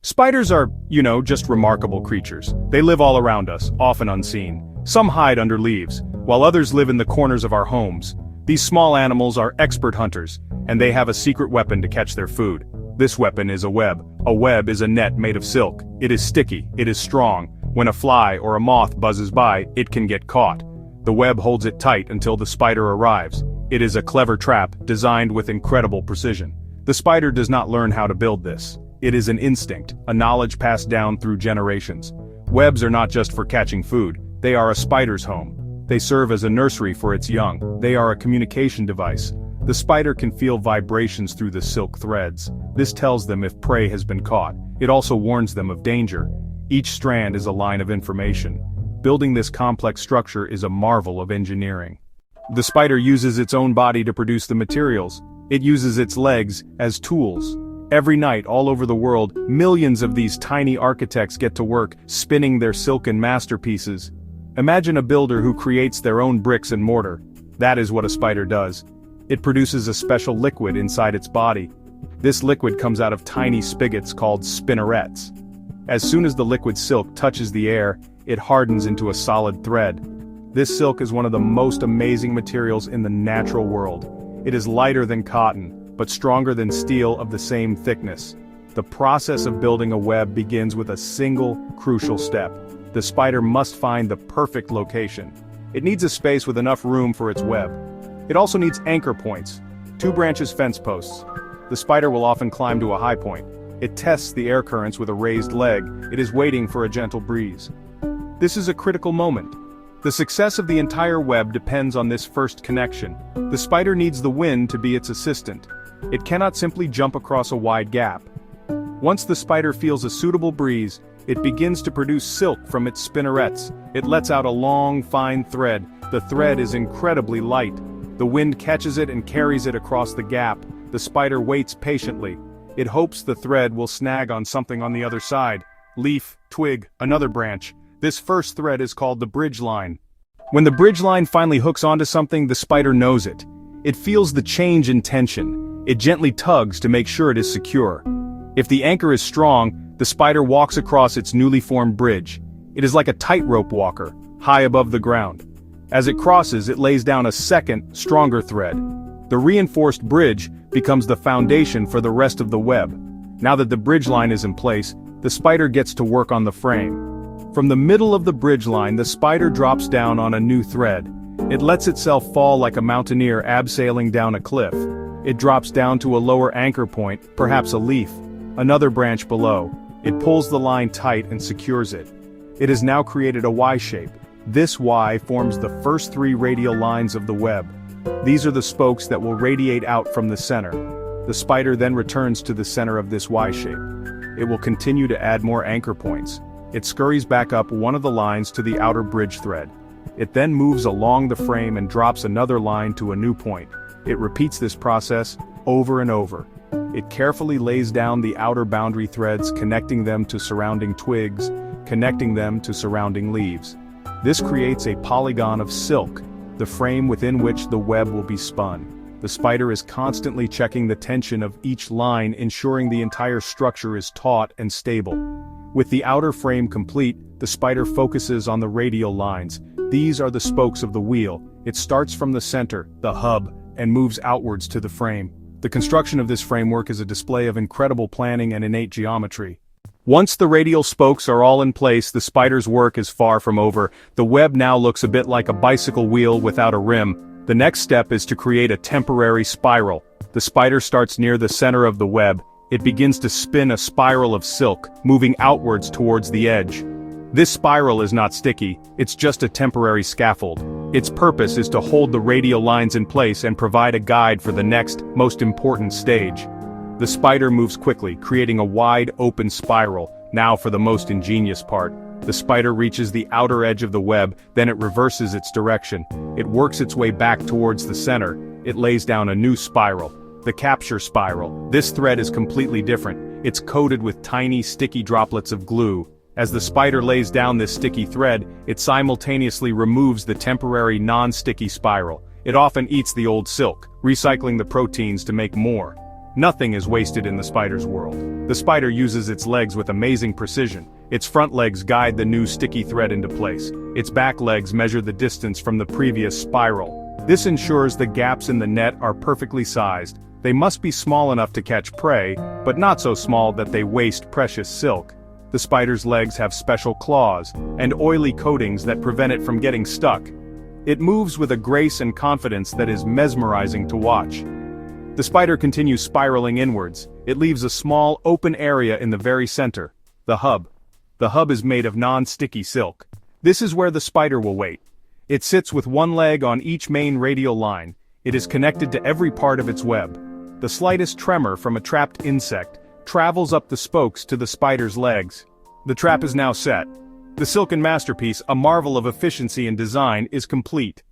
Spiders are, just remarkable creatures. They live all around us, often unseen. Some hide under leaves, while others live in the corners of our homes. These small animals are expert hunters, and they have a secret weapon to catch their food. This weapon is a web. A web is a net made of silk. It is sticky, it is strong. When a fly or a moth buzzes by, it can get caught. The web holds it tight until the spider arrives. It is a clever trap, designed with incredible precision. The spider does not learn how to build this. It is an instinct, a knowledge passed down through generations. Webs are not just for catching food, they are a spider's home. They serve as a nursery for its young. They are a communication device. The spider can feel vibrations through the silk threads. This tells them if prey has been caught. It also warns them of danger. Each strand is a line of information. Building this complex structure is a marvel of engineering. The spider uses its own body to produce the materials. It uses its legs as tools. Every night all over the world, millions of these tiny architects get to work, spinning their silken masterpieces. Imagine a builder who creates their own bricks and mortar. That is what a spider does. It produces a special liquid inside its body. This liquid comes out of tiny spigots called spinnerets. As soon as the liquid silk touches the air, it hardens into a solid thread. This silk is one of the most amazing materials in the natural world. It is lighter than cotton, but stronger than steel of the same thickness. The process of building a web begins with a single, crucial step. The spider must find the perfect location. It needs a space with enough room for its web. It also needs anchor points, 2 branches fence posts. The spider will often climb to a high point. It tests the air currents with a raised leg. It is waiting for a gentle breeze. This is a critical moment. The success of the entire web depends on this first connection. The spider needs the wind to be its assistant. It cannot simply jump across a wide gap. Once the spider feels a suitable breeze, it begins to produce silk from its spinnerets. It lets out a long, fine thread. The thread is incredibly light. The wind catches it and carries it across the gap. The spider waits patiently. It hopes the thread will snag on something on the other side. Leaf, twig, another branch. This first thread is called the bridge line. When the bridge line finally hooks onto something, the spider knows it. It feels the change in tension. It gently tugs to make sure it is secure. If the anchor is strong, the spider walks across its newly formed bridge. It is like a tightrope walker, high above the ground. As it crosses, it lays down a second, stronger thread. The reinforced bridge becomes the foundation for the rest of the web. Now that the bridge line is in place, the spider gets to work on the frame. From the middle of the bridge line, the spider drops down on a new thread. It lets itself fall like a mountaineer abseiling down a cliff. It drops down to a lower anchor point, perhaps a leaf, another branch below. It pulls the line tight and secures it. It has now created a Y shape. This Y forms the first 3 radial lines of the web. These are the spokes that will radiate out from the center. The spider then returns to the center of this Y shape. It will continue to add more anchor points. It scurries back up one of the lines to the outer bridge thread. It then moves along the frame and drops another line to a new point. It repeats this process over and over. It carefully lays down the outer boundary threads, connecting them to surrounding twigs, connecting them to surrounding leaves. This creates a polygon of silk, the frame within which the web will be spun. The spider is constantly checking the tension of each line, ensuring the entire structure is taut and stable. With the outer frame complete, the spider focuses on the radial lines. These are the spokes of the wheel. It starts from the center, the hub, and moves outwards to the frame. The construction of this framework is a display of incredible planning and innate geometry. Once the radial spokes are all in place, the spider's work is far from over. The web now looks a bit like a bicycle wheel without a rim. The next step is to create a temporary spiral. The spider starts near the center of the web. It begins to spin a spiral of silk, moving outwards towards the edge. This spiral is not sticky, it's just a temporary scaffold. Its purpose is to hold the radial lines in place and provide a guide for the next, most important stage. The spider moves quickly, creating a wide, open spiral. Now for the most ingenious part. The spider reaches the outer edge of the web, then it reverses its direction. It works its way back towards the center. It lays down a new spiral. The capture spiral. This thread is completely different. It's coated with tiny, sticky droplets of glue. As the spider lays down this sticky thread, it simultaneously removes the temporary non-sticky spiral. It often eats the old silk, recycling the proteins to make more. Nothing is wasted in the spider's world. The spider uses its legs with amazing precision. Its front legs guide the new sticky thread into place. Its back legs measure the distance from the previous spiral. This ensures the gaps in the net are perfectly sized. They must be small enough to catch prey, but not so small that they waste precious silk. The spider's legs have special claws and oily coatings that prevent it from getting stuck. It moves with a grace and confidence that is mesmerizing to watch. The spider continues spiraling inwards. It leaves a small, open area in the very center, the hub. The hub is made of non-sticky silk. This is where the spider will wait. It sits with one leg on each main radial line. It is connected to every part of its web. The slightest tremor from a trapped insect travels up the spokes to the spider's legs. The trap is now set. The silken masterpiece, a marvel of efficiency and design, is complete.